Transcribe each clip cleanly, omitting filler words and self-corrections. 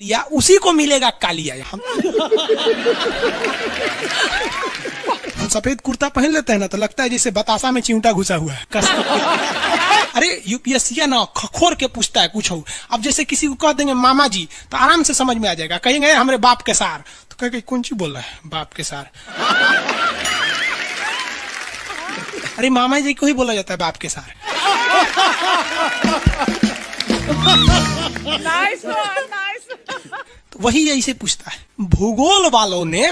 या उसी को मिलेगा कालिया। हम सफेद कुर्ता पहन लेते हैं ना तो लगता है जैसे बतासा में चिमटा घुसा हुआ है। अरे यूपीएससी ना खखोर के पूछता है कुछ हो। अब जैसे किसी को कह देंगे मामा जी तो आराम से समझ में आ जाएगा। कहेंगे हमारे बाप के सार तो कहेंगे कौन सी बोल रहा है बाप के सार। अरे मामा जी को ही बोला जाता है बाप के सार। Nice nice. तो वही ऐसे पूछता है। भूगोल वालों ने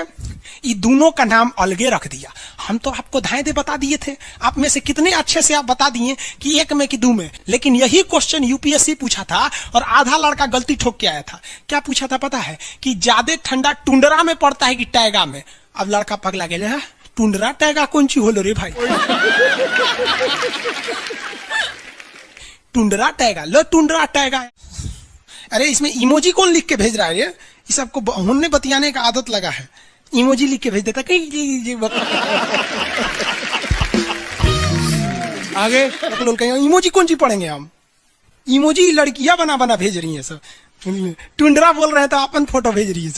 ये दोनों का नाम अलगे रख दिया। हम तो आपको धाए दे बता दिए थे। आप में से कितने अच्छे से आप बता दिए कि एक में कि दो में। लेकिन यही क्वेश्चन यूपीएससी पूछा था और आधा लड़का गलती ठोक के आया था। क्या पूछा था पता है कि ज्यादा ठंडा टुंडरा में पड़ता है कि टैगा में। अब लड़का पगला गया टुंडरा टैगा कौन ची होलो रे भाई। टुंडरा टैगा लो टुंडरा टैगा। अरे इसमें इमोजी कौन लिख के भेज रहा है? ये सबको हमने बतियाने का आदत लगा है। इमोजी लिख के भेज देता कहीं आगे लोग कहेंगे इमोजी कौन सी पढ़ेंगे हम। इमोजी लड़कियां बना बना भेज रही हैं सब। टुंडरा बोल रहे हैं तो अपन फोटो भेज रही है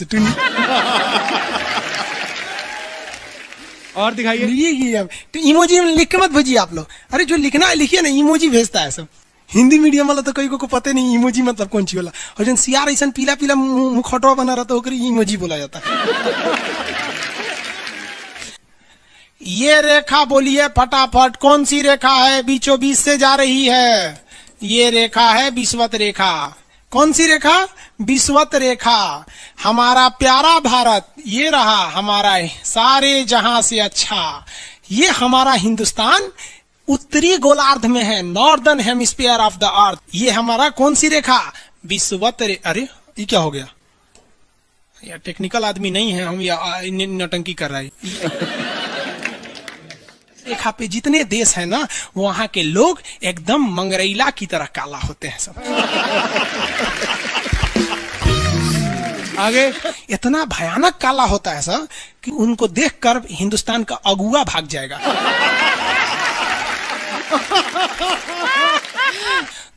और दिखाइए ये तो इमोजी लिख के मत भेजिए आप लोग। अरे जो लिखना है लिखिए ना। इमोजी भेजता है सब। हिंदी मीडियम वाला तो कई को पता नहीं इमोजी मतलब कौन सी वाला। और जन सियार ऐसा पीला पीला मुखटवा बना रहा तो इमोजी बोला जाता है। ये रेखा बोलिए फटाफट कौन सी रेखा है बीचों बीच से जा रही है? ये रेखा है विषुवत रेखा। कौन सी रेखा? विषुवत रेखा। हमारा प्यारा भारत ये रहा हमारा सारे जहां से अच्छा। ये हमारा हिंदुस्तान उत्तरी गोलार्ध में है। Northern hemisphere of the earth. ये हमारा कौन सी रेखा? विषुवत रेखा। अरे ये क्या हो गया यार? टेक्निकल आदमी नहीं है हम। या नौटंकी कर रहा है। रेखा पे जितने देश है ना वहां के लोग एकदम मंगरैला की तरह काला होते हैं सब। आगे इतना भयानक काला होता है सब कि उनको देखकर हिंदुस्तान का अगुआ भाग जाएगा।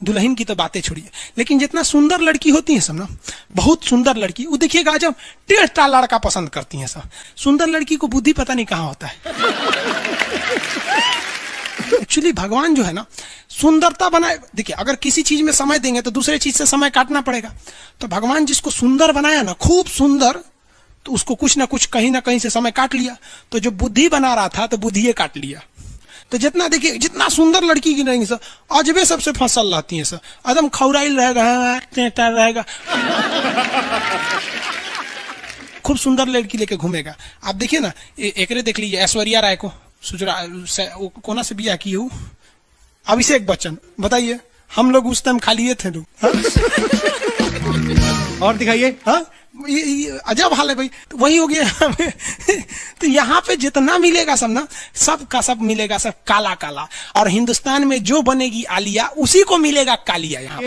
दुल्हन की तो बातें छोड़िए। लेकिन जितना सुंदर लड़की होती है सब ना बहुत सुंदर लड़की वो देखिएगा जब टेढ़ा लड़का पसंद करती है सब। सुंदर लड़की को बुद्धि पता नहीं कहाँ होता है। एक्चुअली भगवान जो है ना सुंदरता बनाए। देखिए अगर किसी चीज में समय देंगे तो दूसरे चीज से समय काटना पड़ेगा। तो भगवान जिसको सुंदर बनाया ना खूब सुंदर तो उसको कुछ ना कुछ कहीं ना कहीं से समय काट लिया। तो जो बुद्धि बना रहा था तो बुद्धि काट लिया। तो जितना देखिए जितना सुंदर लड़की की रहेंगी सर अजबे सबसे फसल रहती है सर। एकदम खौराइल रहेगा खूब सुंदर लड़की लेके घूमेगा। आप देखिए ना एकरे देख लीजिए ऐश्वर्या राय को कोना से बिया की अभिषेक बच्चन। बताइए हम लोग उस टाइम खा लिए थे लोग। और दिखाइए। हाँ अजब हाल है भाई। तो वही हो गया। तो यहाँ पे जितना मिलेगा सब ना सब का सब मिलेगा सब काला काला। और हिंदुस्तान में जो बनेगी आलिया उसी को मिलेगा कालिया। यहाँ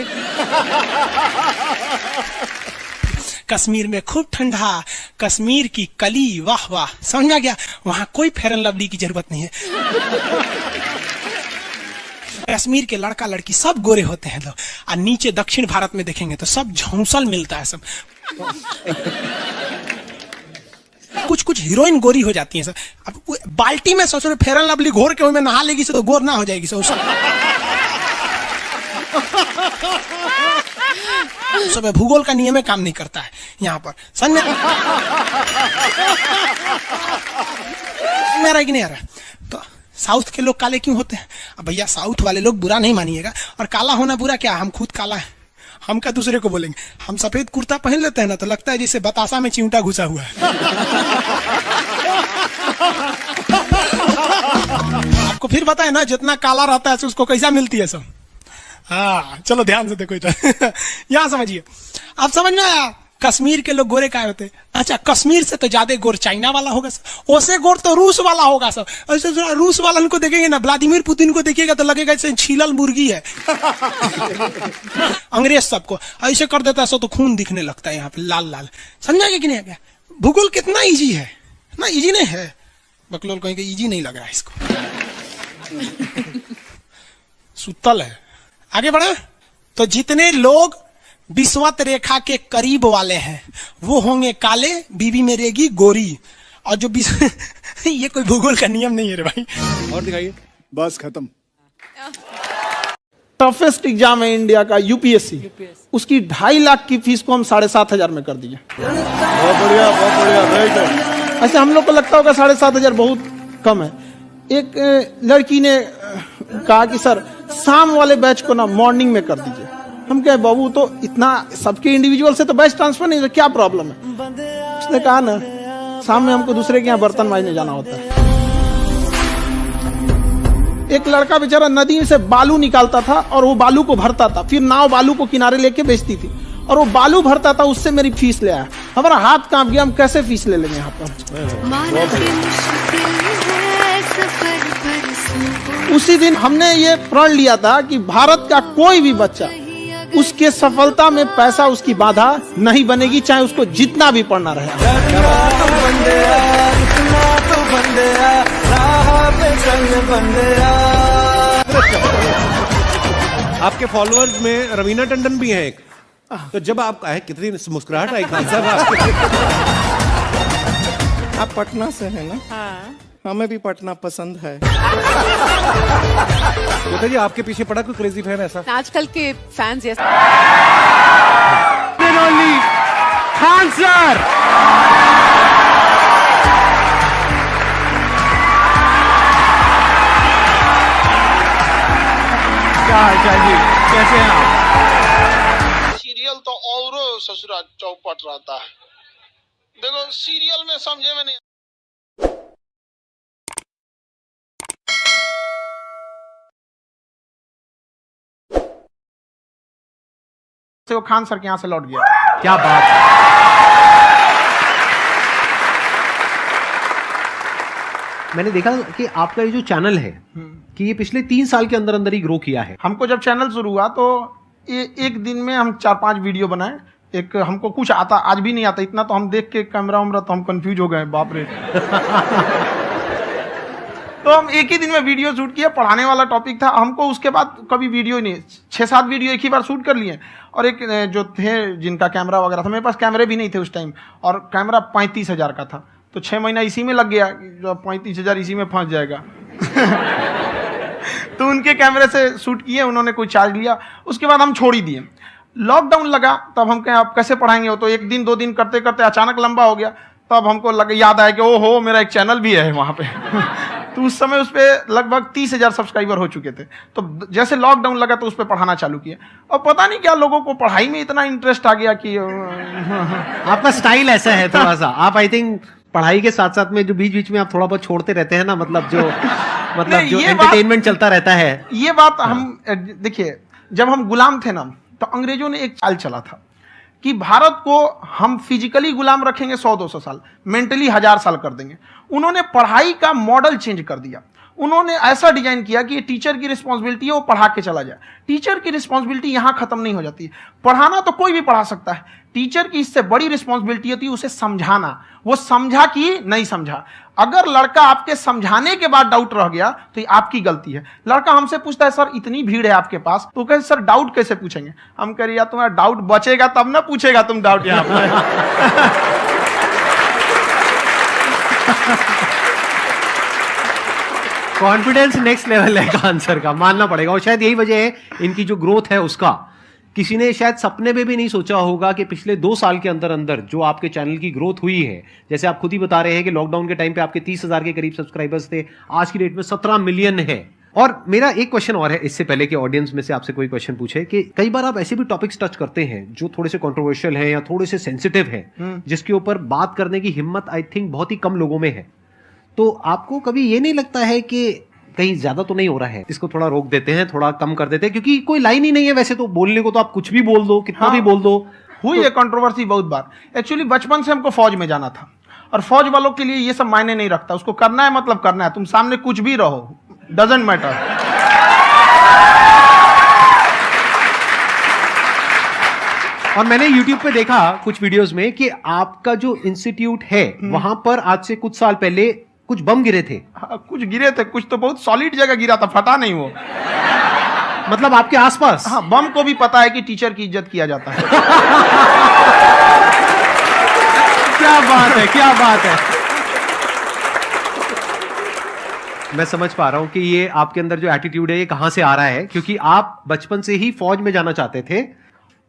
कश्मीर में खूब ठंडा कश्मीर की कली वाह वाह समझा गया। वहां कोई फेयर एंड लवली की जरूरत नहीं है। कश्मीर के लड़का लड़की सब गोरे होते हैं लोग। और नीचे दक्षिण भारत में देखेंगे तो सब झौंसल मिलता है सब। कुछ कुछ हीरोइन गोरी हो जाती है सर। अब बाल्टी में सोचो फेयर एंड लवली घोर के उसमें नहा लेगी तो गोर ना हो जाएगी सर। सब भूगोल का नियम काम नहीं करता है यहाँ पर समझ में कि नहीं आ रहा। तो साउथ के लोग काले क्यों होते हैं? अब भैया साउथ वाले लोग बुरा नहीं मानिएगा। और काला होना बुरा क्या? हम खुद काला है। हम क्या दूसरे को बोलेंगे? हम सफेद कुर्ता पहन लेते हैं ना तो लगता है जैसे बतासा में चिमटा घुसा हुआ है। आपको फिर बताए ना जितना काला रहता है उसको कैसा मिलती है सब। हाँ चलो ध्यान से देखो इधर। यहाँ समझिए। आप समझ में आया कश्मीर के लोग गोरे काय होते हैं? अच्छा कश्मीर से तो ज्यादा गोर चाइना वाला होगा सर। ओसे गोर तो रूस वाला होगा सर। ऐसे रूस वाला को देखेंगे ना व्लादिमीर पुतिन को देखिएगा तो लगेगा जैसे छीलल मुर्गी है। अंग्रेज सबको ऐसे कर देता है सो तो खून दिखने लगता है यहाँ पे लाल लाल। समझा कि नहीं? क्या भूगोल कितना इजी है ना? इजी नहीं है। बकलोल कहेंगे इजी नहीं लग रहा है इसको। सुतल है। आगे बढ़े तो जितने लोग विषुवत रेखा के करीब वाले हैं वो होंगे काले, बीवी में रहेगी गोरी। और जो ये कोई भूगोल का नियम नहीं है रे भाई। और दिखाइए। बस खत्म। टफेस्ट एग्जाम है इंडिया का यूपीएससी, उसकी 2.5 लाख की फीस को हम 7,500 में कर दिए। बहुत बढ़िया, बहुत बढ़िया, वेरी गुड। ऐसे हम लोग को लगता होगा 7,500 बहुत कम है। एक लड़की ने कहा कि सर शाम वाले बैच को ना मॉर्निंग में कर दीजिए। हम कहे बाबू तो इतना सबके इंडिविजुअल से तो बैच ट्रांसफर नहीं, तो क्या प्रॉब्लम है? उसने कहा ना शाम में हमको दूसरे के यहाँ बर्तन मांजने जाना होता है। एक लड़का बेचारा नदी से बालू निकालता था और वो बालू को भरता था, फिर नाव बालू को किनारे लेके बेचती थी और वो बालू भरता था, उससे मेरी फीस ले आया। हमारा हाथ कांप गया, हम कैसे फीस ले लेंगे यहाँ पर। उसी दिन हमने ये प्रण लिया था कि भारत का कोई भी बच्चा उसके सफलता में पैसा उसकी बाधा नहीं बनेगी, चाहे उसको जितना भी पढ़ना रहे। आपके फॉलोअर्स में रवीना टंडन भी हैं एक, तो जब आप आए कितनी मुस्कुराहट आई खान साहब आपके। आप पटना से है ना? हाँ। हमें भी पटना पसंद है। तो जी आपके पीछे पड़ा कोई क्रेजी फैन ऐसा? आजकल के फैंस ये खान सर। क्या हाल चाल जी, कैसे हैं आप? सीरियल तो और ससुरा चौपट रहता है। देखो सीरियल में समझे में नहीं। वो खान सर के यहाँ से लौट गया। क्या बात है। मैंने देखा कि आपका ये जो चैनल है कि ये पिछले 3 साल के अंदर अंदर ही ग्रो किया है। हमको जब चैनल शुरू हुआ तो एक दिन में हम 4-5 वीडियो बनाए। एक हमको कुछ आता, आज भी नहीं आता इतना, तो हम देख के कैमरा उमरा तो हम कंफ्यूज हो गए, बाप रे। तो हम एक ही दिन में वीडियो शूट किया, पढ़ाने वाला टॉपिक था हमको। उसके बाद कभी वीडियो नहीं, 6-7 वीडियो एक ही बार शूट कर लिए। और एक जो थे जिनका कैमरा वगैरह था, मेरे पास कैमरे भी नहीं थे उस टाइम, और कैमरा 35,000 का था, तो 6 महीना इसी में लग गया। जो 35,000 इसी में फंस जाएगा। तो उनके कैमरे से शूट किए, उन्होंने कोई चार्ज लिया, उसके बाद हम छोड़ ही दिए। लॉकडाउन लगा तब हम कहें आप कैसे पढ़ाएंगे? वो तो 1 दिन 2 दिन करते करते अचानक लंबा हो गया। तब हमको याद आया कि ओहो मेरा एक चैनल भी है वहाँ पे। तो उस समय उस पर लगभग 30,000 सब्सक्राइबर हो चुके थे। तो जैसे लॉकडाउन लगा तो उस पर पढ़ाना चालू किया, और पता नहीं क्या लोगों को पढ़ाई में इतना इंटरेस्ट आ गया कि आपका स्टाइल ऐसा है थोड़ा सा। आप आई थिंक पढ़ाई के साथ साथ में जो बीच बीच में आप थोड़ा बहुत छोड़ते रहते हैं ना, मतलब जो एंटरटेनमेंट चलता रहता है। ये बात हम देखिए, जब हम गुलाम थे ना, तो अंग्रेजों ने एक चाल चला था कि भारत को हम फिजिकली गुलाम रखेंगे 100-200 साल, मेंटली 1000 साल कर देंगे। उन्होंने पढ़ाई का मॉडल चेंज कर दिया। उन्होंने ऐसा डिजाइन किया कि ये टीचर की रिस्पॉन्सिबिलिटी है, वो पढ़ा के चला जाए। टीचर की रिस्पॉन्सिबिलिटी यहां खत्म नहीं हो जाती है। पढ़ाना तो कोई भी पढ़ा सकता है, टीचर की इससे बड़ी रिस्पॉन्सिबिलिटी होती है उसे समझाना। वो समझा कि नहीं समझा। अगर लड़का आपके समझाने के बाद डाउट रह गया तो ये आपकी गलती है। लड़का हमसे पूछता है सर इतनी भीड़ है आपके पास, तो कहे सर डाउट कैसे पूछेंगे? हम कह रहे यार तुम्हारा डाउट बचेगा तब ना पूछेगा तुम डाउट यहाँ पर। कॉन्फिडेंस नेक्स्ट लेवल है आंसर का, मानना पड़ेगा। और शायद यही वजह है इनकी जो ग्रोथ है उसका। किसी ने शायद सपने में भी नहीं सोचा होगा कि पिछले 2 साल के अंदर अंदर जो आपके चैनल की ग्रोथ हुई है, जैसे आप खुद ही बता रहे हैं कि लॉकडाउन के टाइम पे आपके 30,000 के करीब सब्सक्राइबर्स थे, आज की डेट में 17 मिलियन है। और मेरा एक क्वेश्चन और है, इससे पहले कि ऑडियंस में से आपसे कोई क्वेश्चन पूछे, कि कई बार आप ऐसे भी टॉपिक्स टच करते हैं जो थोड़े से कंट्रोवर्शियल हैं या थोड़े से सेंसिटिव हैं, जिसके ऊपर बात करने की हिम्मत आई थिंक बहुत ही कम लोगों में है। तो आपको कभी ये नहीं लगता है कि कहीं ज्यादा तो नहीं हो रहा है, इसको थोड़ा रोक देते हैं, थोड़ा कम कर देते हैं? क्योंकि कोई लाइन ही नहीं है वैसे तो बोलने को, तो आप कुछ भी बोल दो, कितना भी बोल दो। हुई है कंट्रोवर्सी बहुत बार। एक्चुअली बचपन से हमको फौज में जाना था, और फौज वालों के लिए ये सब मायने नहीं रखता। उसको करना है मतलब करना है, तुम सामने कुछ भी रहो, डजंट मैटर। और मैंने YouTube पे देखा कुछ वीडियोस में कि आपका जो इंस्टीट्यूट है वहां पर आज से कुछ साल पहले कुछ बम गिरे थे। हाँ, कुछ गिरे थे, कुछ तो बहुत सॉलिड जगह गिरा था, फटा नहीं वो। मतलब आपके आसपास? हाँ, बम को भी पता है कि टीचर की इज्जत किया जाता है। क्या बात है, क्या बात है। मैं समझ पा रहा हूं कि ये आपके अंदर जो एटीट्यूड है ये कहां से आ रहा है, क्योंकि आप बचपन से ही फौज में जाना चाहते थे,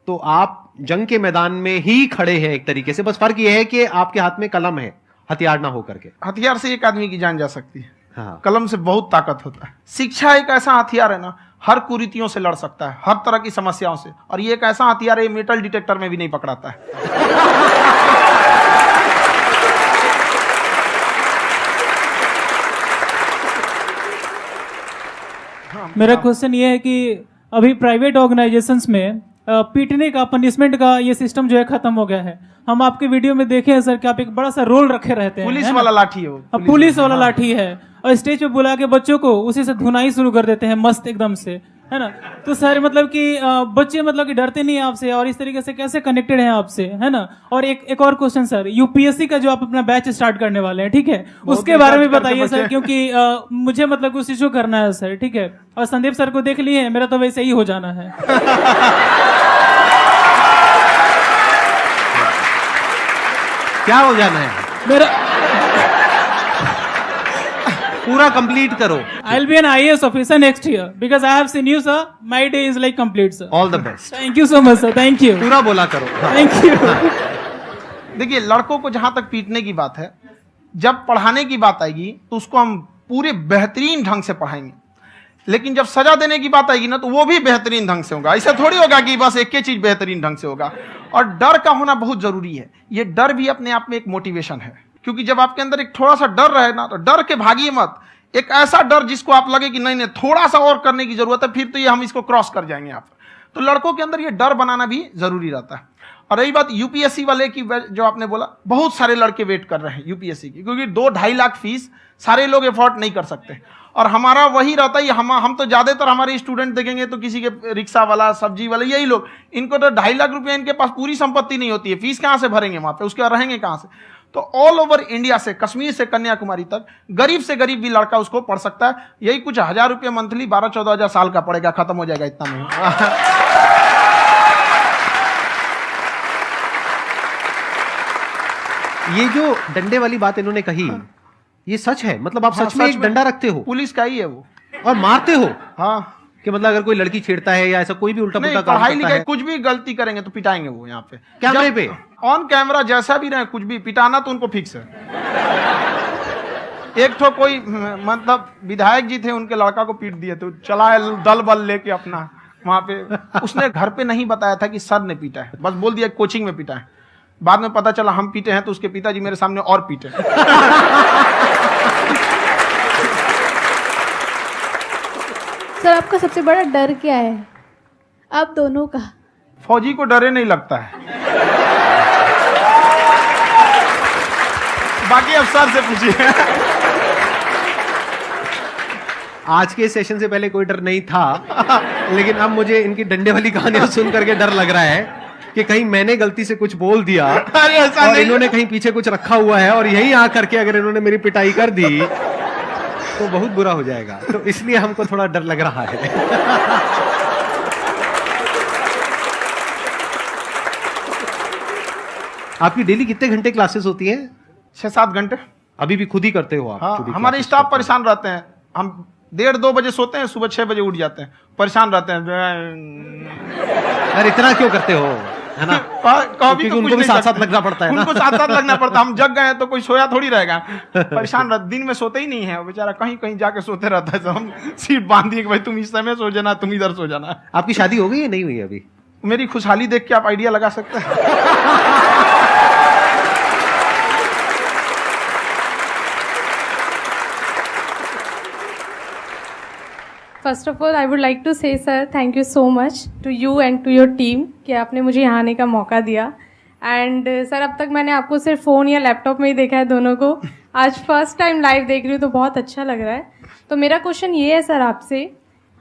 तो आप जंग के मैदान में ही खड़े हैं एक तरीके से। बस फर्क ये है कि आपके हाथ में कलम है, हथियार ना हो करके। हथियार से एक आदमी की जान जा सकती है, हाँ। कलम से बहुत ताकत होता है। शिक्षा एक ऐसा हथियार है ना, हर कुरीतियों से लड़ सकता है, हर तरह की समस्याओं से। और ये एक ऐसा हथियार है, मेटल डिटेक्टर में भी नहीं पकड़ाता है। मेरा क्वेश्चन ये है कि अभी प्राइवेट ऑर्गेनाइजेशंस में पीटने का, पनिशमेंट का ये सिस्टम जो है खत्म हो गया है। हम आपके वीडियो में देखे हैं सर कि आप एक बड़ा सा रोल रखे रहते हैं, पुलिस वाला लाठी है वो, पुलिस वाला लाठी है, और स्टेज पे बुला के बच्चों को उसी से धुनाई शुरू कर देते हैं मस्त एकदम से, है ना। तो सर मतलब कि बच्चे मतलब कि डरते नहीं हैं आपसे, और इस तरीके से कैसे कनेक्टेड हैं आपसे, है ना। और एक और क्वेश्चन सर, यूपीएससी का जो आप अपना बैच स्टार्ट करने वाले हैं, ठीक है, उसके बारे में बताइए सर, क्योंकि मुझे मतलब कुछ इशू करना है सर, ठीक है। और संदीप सर को देख लिए, मेरा तो वैसे ही हो जाना है। क्या हो जाना है? मेरा पूरा कंप्लीट करो। I'll be an IAS officer next year because I have seen you, sir. My day is like complete, sir. All the best. Thank you so much, sir. Thank you. पूरा बोला करो। Thank you. देखिए, लड़कों को जहां तक पीटने की बात है, जब पढ़ाने की बात आएगी तो उसको हम पूरे बेहतरीन ढंग से पढ़ाएंगे। लेकिन जब सजा देने की बात आएगी ना, तो वो भी बेहतरीन ढंग से होगा। ऐसा थोड़ी होगा कि बस एक ही चीज बेहतरीन ढंग से होगा। और डर का होना बहुत जरूरी है। ये डर भी अपने आप में एक मोटिवेशन है, क्योंकि जब आपके अंदर एक थोड़ा सा डर रहे ना, तो डर के भागिए मत। एक ऐसा डर जिसको आप लगे कि नहीं नहीं थोड़ा सा और करने की जरूरत है, फिर तो ये हम इसको क्रॉस कर जाएंगे आप। तो लड़कों के अंदर ये डर बनाना भी जरूरी रहता है। और रही बात यूपीएससी वाले की, जो आपने बोला, बहुत सारे लड़के वेट कर रहे हैं यूपीएससी की, क्योंकि 2-2.5 लाख फीस सारे लोग एफोर्ड नहीं कर सकते। और हमारा वही रहता है, हम तो ज्यादातर हमारे स्टूडेंट देखेंगे तो किसी के रिक्शा वाला, सब्जी वाला, यही लोग, इनको तो 2.5 लाख रुपया, इनके पास पूरी संपत्ति नहीं होती है, फीस कहां से भरेंगे वहां पे, उसके बाद रहेंगे कहां से। तो ऑल ओवर इंडिया से, कश्मीर से कन्याकुमारी तक, गरीब से गरीब भी लड़का उसको पढ़ सकता है। यही कुछ 1000 रुपये मंथली, 12-14 हजार साल का पड़ेगा, खत्म हो जाएगा इतना में। ये जो डंडे वाली बात इन्होंने कही, ये सच है? मतलब आप सच में एक डंडा रखते हो? पुलिस का ही है वो। और मारते हो? हाँ, कि मतलब अगर कोई लड़की छेड़ता है या ऐसा कोई भी उल्टा पुल्टा काम पढ़ाई करता लिखाई है, कुछ भी गलती करेंगे तो पिटाएंगे वो यहाँ पे, कैमरे पे, ऑन कैमरा, जैसा भी रहे, कुछ भी पिटाना तो उनको फिक्स है। एक तो कोई मतलब विधायक जी थे, उनके लड़का को पीट दिए, तो चला दल बल लेके अपना वहां पे। उसने घर पे नहीं बताया था कि सर ने पीटा है, बस बोल दिया कोचिंग में पीटा है। बाद में पता चला हम पीटे हैं, तो उसके पिताजी मेरे सामने और पीटे। सर, आपका सबसे बड़ा डर क्या है, आप दोनों का? फौजी को डरे नहीं लगता है, बाकी अब सर से पूछिए। आज के सेशन से पहले कोई डर नहीं था, लेकिन अब मुझे इनकी डंडे वाली कहानियां सुन करके डर लग रहा है कि कहीं मैंने गलती से कुछ बोल दिया और इन्होंने कहीं पीछे कुछ रखा हुआ है, और यही आ करके अगर इन्होंने मेरी पिटाई कर दी तो बहुत बुरा हो जाएगा। तो इसलिए हमको थोड़ा डर लग रहा है। आपकी डेली कितने घंटे क्लासेस होती हैं? 6-7 घंटे। अभी भी खुद ही करते हो आप? हाँ, हमारे स्टाफ परेशान रहते हैं। हम 1:30-2 बजे सोते हैं, सुबह 6 बजे उठ जाते हैं, परेशान रहते हैं। अरे इतना क्यों करते हो, है ना? कभी तो उनको भी साथ साथ लगना पड़ता है ना। उनको साथ साथ लगना पड़ता है। हम जग गए तो कोई सोया थोड़ी रहेगा, परेशान रहते, दिन में सोते ही नहीं है बेचारा, कहीं कहीं जाके सोते रहता है। तो हम सीट बांध दिए कि भाई तुम इस समय सो जाना, तुम इधर सो जाना। आपकी शादी हो गई या नहीं हुई अभी? मेरी खुशहाली देख के आप आइडिया लगा सकते हैं। First of all I would like to say sir thank you so much to you and to your team कि आपने मुझे यहाँ आने का मौका दिया। एंड सर, अब तक मैंने आपको सिर्फ फ़ोन या लैपटॉप में ही देखा है दोनों को, आज फर्स्ट टाइम लाइव देख रही हूँ तो बहुत अच्छा लग रहा है। तो मेरा क्वेश्चन ये है सर आपसे,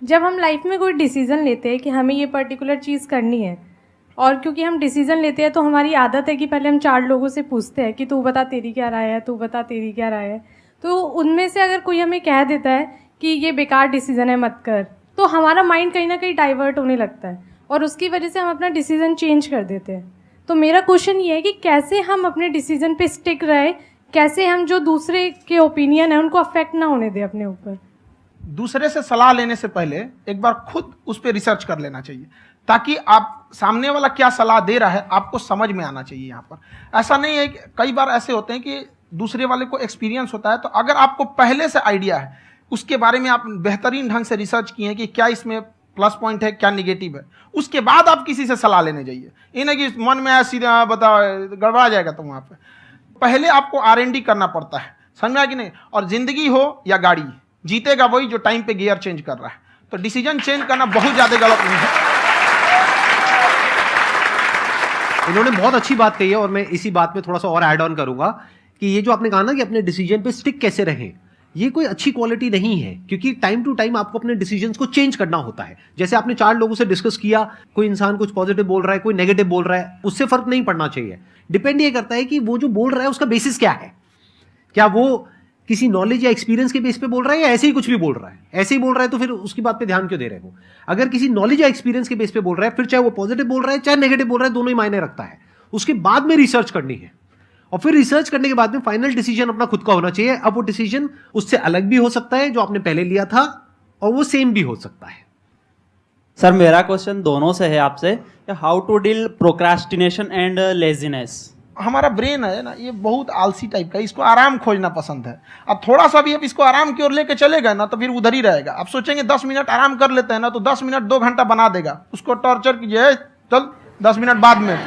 जब हम लाइफ में कोई डिसीज़न लेते हैं कि हमें ये पर्टिकुलर चीज़ करनी है, और क्योंकि हम डिसीज़न लेते हैं तो हमारी आदत है कि पहले हम 4 लोगों से पूछते हैं कि तू बता तेरी क्या राय है, तू बता तेरी क्या राय है। तो उनमें से अगर कोई हमें कह देता है कि ये बेकार डिसीज़न है मत कर, तो हमारा माइंड कहीं ना कहीं डाइवर्ट होने लगता है और उसकी वजह से हम अपना डिसीजन चेंज कर देते हैं। तो मेरा क्वेश्चन ये है कि कैसे हम अपने डिसीजन पे स्टिक रहे, कैसे हम जो दूसरे के ओपिनियन है उनको अफेक्ट ना होने दें अपने ऊपर। दूसरे से सलाह लेने से पहले एक बार खुद उस पर रिसर्च कर लेना चाहिए, ताकि आप सामने वाला क्या सलाह दे रहा है आपको समझ में आना चाहिए। यहाँ पर ऐसा नहीं है कि कई बार ऐसे होते हैं कि दूसरे वाले को एक्सपीरियंस होता है, तो अगर आपको पहले से आइडिया है, उसके बारे में आप बेहतरीन ढंग से रिसर्च किए हैं कि क्या इसमें प्लस पॉइंट है, क्या निगेटिव है, उसके बाद आप किसी से सलाह लेने जाइए। ये नहीं कि मन में आया सीधा बताओ, गड़बड़ा जाएगा। तो वहाँ पे पहले आपको R&D करना पड़ता है, समझ में आया कि नहीं। और जिंदगी हो या गाड़ी, जीतेगा वही जो टाइम पे गियर चेंज कर रहा है। तो डिसीजन चेंज करना बहुत ज्यादा गलत नहीं है। इन्होंने बहुत अच्छी बात कही है और मैं इसी बात में थोड़ा सा और ऐड ऑन करूंगा कि ये जो आपने कहा ना कि अपने डिसीजन पे स्टिक कैसे रहें, ये कोई अच्छी क्वालिटी नहीं है, क्योंकि टाइम टू टाइम आपको अपने डिसीजंस को चेंज करना होता है। जैसे आपने 4 लोगों से डिस्कस किया, कोई इंसान कुछ पॉजिटिव बोल रहा है, कोई नेगेटिव बोल रहा है, उससे फर्क नहीं पड़ना चाहिए। डिपेंड ये करता है कि वो जो बोल रहा है उसका बेसिस क्या है। क्या वो किसी नॉलेज या एक्सपीरियंस के बेस पे बोल रहा है या ऐसे ही कुछ भी बोल रहा है? ऐसे ही बोल रहा है तो फिर उसकी बात पे ध्यान क्यों दे रहे हो? अगर किसी नॉलेज या एक्सपीरियंस के बेस पे बोल रहा है, फिर चाहे वो पॉजिटिव बोल रहा है चाहे नेगेटिव बोल रहा है, दोनों ही मायने रखता है। उसके बाद में रिसर्च करनी है और फिर रिसर्च करने के बाद में फाइनल डिसीजन अपना खुद का होना चाहिए। अब वो डिसीजन उससे अलग भी हो सकता है जो आपने पहले लिया था, और वो सेम भी हो सकता है। सर मेरा क्वेश्चन दोनों से है आपसे, how to deal procrastination and laziness. हमारा ब्रेन है ना, ये बहुत आलसी टाइप का, इसको आराम खोजना पसंद है। अब थोड़ा सा भी अब इसको आराम की ओर लेके चलेगा ना तो फिर उधर ही रहेगा। आप सोचेंगे 10 मिनट आराम कर लेते हैं ना, तो 10 मिनट 2 घंटा बना देगा। उसको टॉर्चर कीजिए, चल 10 मिनट बाद में।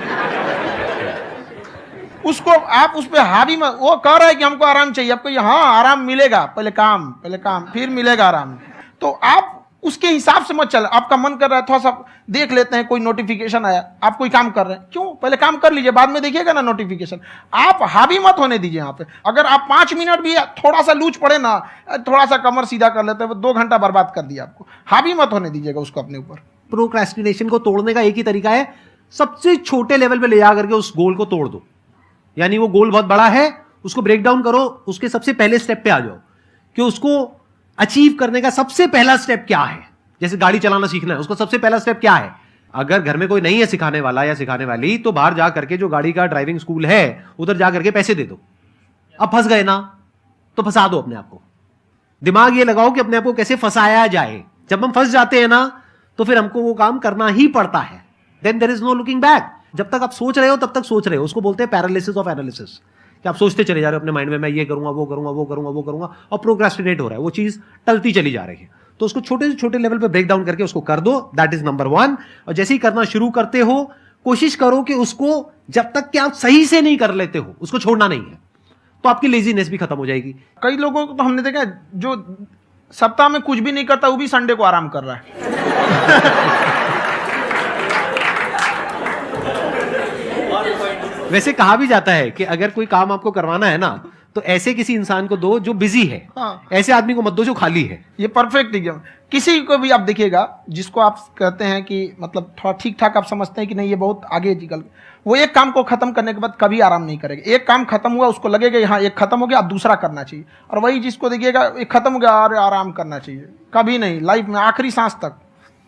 उसको आप उस पर हावी मत, वो कह रहा है कि हमको आराम चाहिए, आपको हाँ आराम मिलेगा, पहले काम फिर मिलेगा आराम। तो आप उसके हिसाब से मत चल। आपका मन कर रहा है थोड़ा सा देख लेते हैं, कोई नोटिफिकेशन आया, आप कोई काम कर रहे हैं, क्यों पहले काम कर लीजिए, बाद में देखिएगा ना नोटिफिकेशन। आप हावी मत होने दीजिए यहाँ पे। अगर आप 5 मिनट भी थोड़ा सा लूज पड़े ना, थोड़ा सा कमर सीधा कर लेते हैं, 2 घंटा बर्बाद कर दिया आपको। हावी मत होने दीजिएगा उसको अपने ऊपर। प्रोक्रेस्टिनेशन को तोड़ने का एक ही तरीका है, सबसे छोटे लेवल पे ले जा करके उस गोल को तोड़ दो। यानी वो गोल बहुत बड़ा है, उसको ब्रेक डाउन करो, उसके सबसे पहले स्टेप पे आ जाओ कि उसको अचीव करने का सबसे पहला स्टेप क्या है। जैसे गाड़ी चलाना सीखना है, उसका सबसे पहला स्टेप क्या है। अगर घर में कोई नहीं है सिखाने वाला या सिखाने वाली, तो बाहर जा करके जो गाड़ी का ड्राइविंग स्कूल है उधर जा करके पैसे दे दो। अब फंस गए ना तो फंसा दो अपने आप को। दिमाग ये लगाओ कि अपने आप को कैसे फंसाया जाए। जब हम फंस जाते हैं ना तो फिर हमको वो काम करना ही पड़ता है। Then there is no looking back. जब तक आप सोच रहे हो तब तक सोच रहे हो, उसको बोलते हैं पैरालिसिस ऑफ एनालिसिस, कि आप सोचते चले जा रहे हो अपने माइंड में, मैं ये करूंगा वो करूंगा वो करूंगा वो करूंगा, और प्रोक्रेस्टिनेट हो रहा है, वो चीज टलती चली जा रही है। तो उसको छोटे से छोटे लेवल पे ब्रेक डाउन करके उसको कर दो, दैट इज नंबर 1। और जैसे ही करना शुरू करते हो, कोशिश करो कि उसको जब तक कि आप सही से नहीं कर लेते हो उसको छोड़ना नहीं है, तो आपकी लेजीनेस भी खत्म हो जाएगी। कई लोगों को तो हमने देखा जो सप्ताह में कुछ भी नहीं करता, वो भी संडे को आराम कर रहा है। वैसे कहा भी जाता है कि अगर कोई काम आपको करवाना है ना, तो ऐसे किसी इंसान को दो जो बिजी है। हाँ। ऐसे आदमी को मत दो जो खाली है। ये परफेक्ट एग्जाम। किसी को भी आप देखिएगा जिसको आप कहते हैं कि मतलब थोड़ा ठीक ठाक आप समझते हैं कि नहीं ये बहुत आगे निकल, वो एक काम को खत्म करने के बाद कभी आराम नहीं करेगा। एक काम खत्म हुआ उसको लगेगा हाँ एक खत्म हो गया, अब दूसरा करना चाहिए। और वही जिसको देखिएगा एक खत्म हो गया और आराम करना चाहिए, कभी नहीं, लाइफ में आखिरी सांस तक।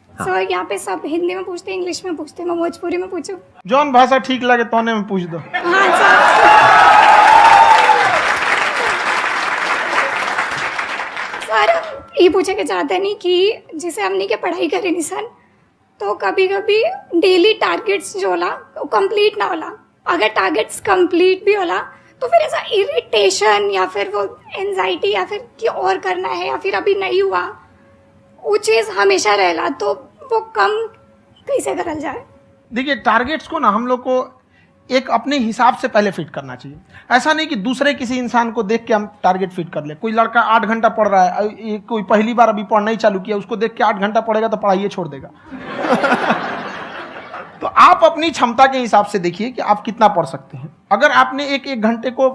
सर यहाँ पे सब हिंदी में पूछते हैं, इंग्लिश में पूछते हैं, मैं भोजपुरी में पूछूं? जौन भाषा ठीक लगे तोने में पूछ दो। हाँ सर। सर ये पूछे के चाहते नहीं कि जैसे हमने के पढ़ाई करी नहीं सर, तो कभी कभी डेली टारगेट्स जो होला वो कंप्लीट ना होला। अगर टारगेट्स कंप्लीट भी होला तो फिर ऐसा इरिटेशन या फिर वो एंजाइटी या फिर कि और करना है या फिर अभी नहीं हुआ, वो चीज़ हमेशा रहेला। तो वो कम कैसे करल जाए? देखिए टारगेट्स को ना हम लोग को एक अपने हिसाब से पहले फिट करना चाहिए। ऐसा नहीं कि दूसरे किसी इंसान को देख के हम टारगेट फिट कर ले। कोई लड़का 8 घंटा पढ़ रहा है, कोई पहली बार अभी पढ़ना ही चालू किया, उसको देख के 8 घंटा पढ़ेगा तो पढ़ाई छोड़ देगा। तो आप अपनी क्षमता के हिसाब से देखिए कि आप कितना पढ़ सकते हैं। अगर आपने एक घंटे को